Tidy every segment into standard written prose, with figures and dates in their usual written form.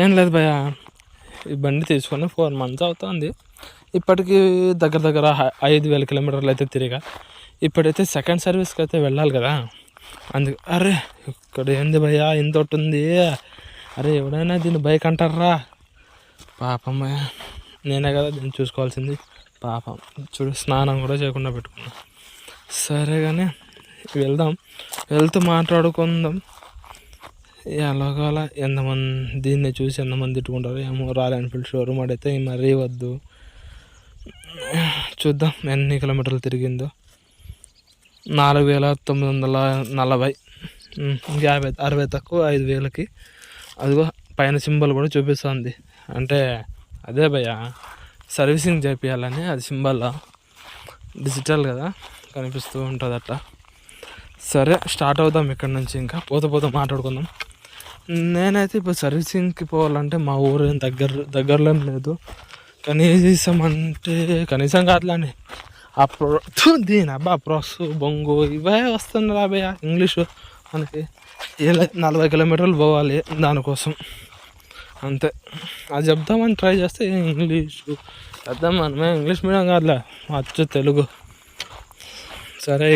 ఏం లేదు భయ్య, ఈ బండి తీసుకొని 4 months అవుతుంది. ఇప్పటికీ దగ్గర దగ్గర 5,000 కిలోమీటర్లు అయితే తిరిగా. ఇప్పుడైతే సెకండ్ సర్వీస్కి అయితే వెళ్ళాలి కదా. అరే ఇక్కడ ఏంది భయ్య ఇంత ఉంది. అరే ఎవడైనా దీన్ని బైక్ అంటారా? పాపం నేనే కదా దీన్ని చూసుకోవాల్సింది. పాపం చూడు, స్నానం కూడా చేయకుండా పెట్టుకున్నా. సరే కానీ వెళ్తూ మాట్లాడుకుందాం. ఎలాగోలా ఎంతమంది దీన్ని చూసి ఎంతమంది తిట్టుకుంటారు ఏమో. రాయల్ ఎన్ఫీల్డ్ షోరూమ్ అడిగితే మరీ వద్దు, చూద్దాం ఎన్ని కిలోమీటర్లు తిరిగిందో. 4,940. ఇంకా 60 తక్కువ 5,000కి. అదిగో పైన సింబల్ కూడా చూపిస్తుంది. అంటే అదే భయ్య సర్వీసింగ్ చేపియాలని, అది సింబల్ డిజిటల్ కదా కనిపిస్తూ ఉంటుంది అట్లా. సరే స్టార్ట్ అవుదాం ఇక్కడ నుంచి. ఇంకా పోతూ మాట్లాడుకుందాం. నేనైతే ఇప్పుడు సర్వీసింగ్కి పోవాలంటే మా ఊరు దగ్గరలో లేదు. కనీసం కాదులాని దీని అబ్బా ప్రోస్ బొంగు ఇవే వస్తుంది రాబోయా. ఇంగ్లీషు మనకి 40 కిలోమీటర్లు పోవాలి దానికోసం అంతే. అది చెప్దామని ట్రై చేస్తే ఇంగ్లీషు చెప్దాం. మనమే ఇంగ్లీష్ మీడియం కాదులే, వచ్చు తెలుగు. సరే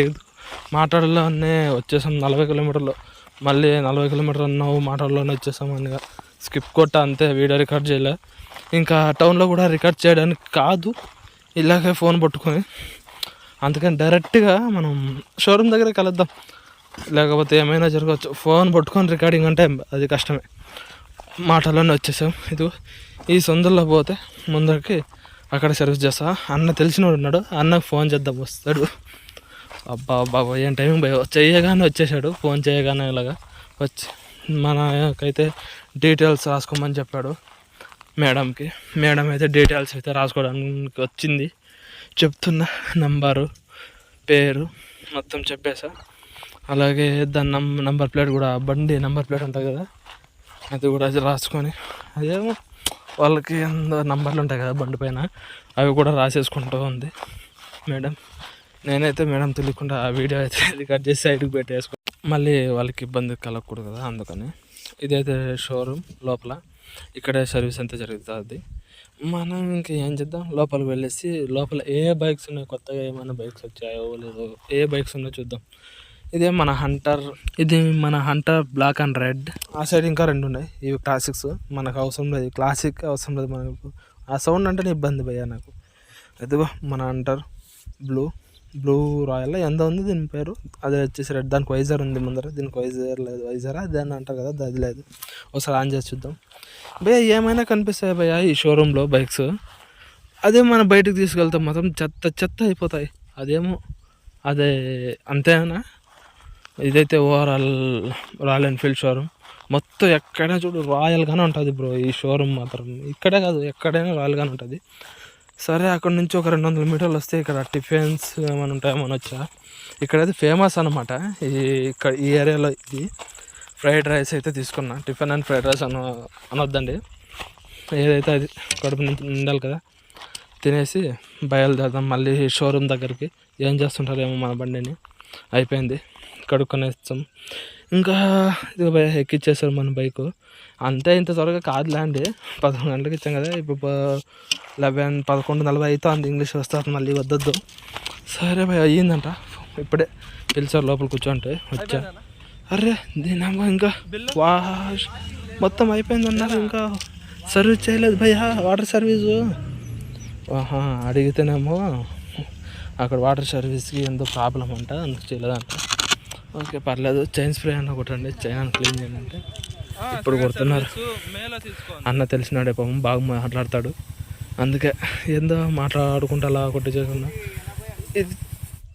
మాట్లాడలోనే వచ్చేసాం 40 కిలోమీటర్లు. మళ్ళీ 40 కిలోమీటర్లు అన్నావు మాటల్లోనే వచ్చేసాం అని స్కిప్ కొట్టా అంతే. వీడియో రికార్డ్ చేయలే. ఇంకా టౌన్లో కూడా రికార్డ్ చేయడానికి కాదు, ఇలాగే ఫోన్ పట్టుకొని. అందుకని డైరెక్ట్గా మనం షోరూమ్ దగ్గర కలుద్దాం, లేకపోతే ఏమైనా జరగవచ్చు. ఫోన్ పట్టుకొని రికార్డింగ్ అంటే అది కష్టమే. మాటల్లోనే వచ్చేసాం. ఇది ఈ సొందుల్లో పోతే ముందరికి అక్కడ సర్వీస్ చేస్తా. అన్న తెలిసినోడు ఉన్నాడు, అన్నకు ఫోన్ చేద్దాం వస్తాడు. అబ్బా ఏం టైమింగ్ భయ. చేయగానే వచ్చేసాడు, ఫోన్ చేయగానే ఇలాగా వచ్చి మనకైతే డీటెయిల్స్ రాసుకోమని చెప్పాడు మేడంకి. మేడం అయితే డీటెయిల్స్ అయితే రాసుకోవడానికి వచ్చింది. చెప్తున్నా నంబరు పేరు మొత్తం చెప్పేసా. అలాగే దాని నంబర్ ప్లేట్ కూడా, బండి నంబర్ ప్లేట్ ఉంటుంది కదా, అది కూడా రాసుకొని, అదేమో వాళ్ళకి నంబర్లు ఉంటాయి కదా బండి పైన, అవి కూడా రాసేసుకుంటూ ఉంది మేడం. నేనైతే మేడం తెలియకుండా ఆ వీడియో అయితే రికార్డ్ చేసి సైడ్కి పెట్టేసుకో, మళ్ళీ వాళ్ళకి ఇబ్బంది కలగకూడదు కదా. అందుకని ఇదైతే షోరూమ్ లోపల, ఇక్కడే సర్వీస్ అంతా జరుగుతుంది. మనం ఇంకా ఏం చేద్దాం, లోపలికి వెళ్ళేసి లోపల ఏ బైక్స్ ఉన్నాయి, కొత్తగా ఏమైనా బైక్స్ వచ్చాయో లేదో, ఏ బైక్స్ ఉన్నాయో చూద్దాం. ఇది మన హంటర్ బ్లాక్ అండ్ రెడ్. ఆ సైడ్ ఇంకా 2 ఉన్నాయి, ఇవి క్లాసిక్స్. మనకు అవసరం లేదు క్లాసిక్, అవసరం లేదు మనకు. ఆ సౌండ్ అంటేనే ఇబ్బంది భయ్యా నాకు. ఎదుగో మన హంటర్ బ్లూ రాయల్ ఎంత ఉంది దీని పేరు, అది వచ్చేసి రెడ్. దానికి వైజర్ ఉంది ముందర, దీనికి వైజర్ లేదు. వైజరా దాన్ని అంటారు కదా, అది లేదు. ఒకసారి ఆన్ చేసి చూద్దాం భయ్యా. ఏమైనా కనిపిస్తాయి భయ్యా ఈ షోరూంలో బైక్స్. అదే మనం బయటకు తీసుకెళ్తాం మొత్తం చెత్త అయిపోతాయి. అదే అంతేనా. ఇదైతే ఓవరాల్ రాయల్ ఎన్ఫీల్డ్ షోరూమ్. మొత్తం ఎక్కడైనా చూడు రాయల్గానే ఉంటుంది బ్రో ఈ షోరూమ్ మాత్రం. ఇక్కడే కాదు ఎక్కడైనా రాయల్గానే ఉంటుంది. సరే అక్కడ నుంచి ఒక 200 మీటర్లు వస్తే ఇక్కడ టిఫిన్స్ ఏమైనా ఉంటాయేమని వచ్చా. ఇక్కడైతే ఫేమస్ అనమాట ఇక్కడ ఈ ఏరియాలో. ఇది ఫ్రైడ్ రైస్ అయితే తీసుకున్నా. టిఫిన్ అండ్ ఫ్రైడ్ రైస్ అనొద్దండి, ఏదైతే అది కడుపు నిండాలి కదా. తినేసి బయలుదేరదాం మళ్ళీ షోరూమ్ దగ్గరికి. ఏం చేస్తుంటారేమో మన బండిని. అయిపోయింది, కడుక్కొనేస్తాం. ఇంకా ఇది ఎక్కిచ్చేసారు మన బైకు. అంతే, ఇంత త్వరగా కాదులేండి. 11 గంటలకు ఇచ్చాం కదా, ఇప్పుడు 11:40 అవుతుంది. ఇంగ్లీష్ వస్తుంది మళ్ళీ, వద్దొద్దు. సరే భయ్ అయ్యిందంట. ఇప్పుడే పిలిచారు లోపల కూర్చోంటే వచ్చా. అరే దీనమ్మా ఇంకా మొత్తం అయిపోయింది అన్నారు, ఇంకా సర్వీస్ చేయలేదు భయ్యా. వాటర్ సర్వీసు అడిగితేనేమో అక్కడ వాటర్ సర్వీస్కి ఎంతో ప్రాబ్లం అంట, అందుకు చేయలేదంట. ఓకే పర్లేదు, చైన్ స్ప్రే అన్న కొట్టండి, చైన్ క్లీన్ చేయండి అంటే ఇప్పుడు కొడుతున్నారు. అన్న తెలిసినాడే పాపం, బాగా మాట్లాడతాడు. అందుకే ఏందో మాట్లాడుకుంటా అలా కొట్టి చేయకుండా ఇది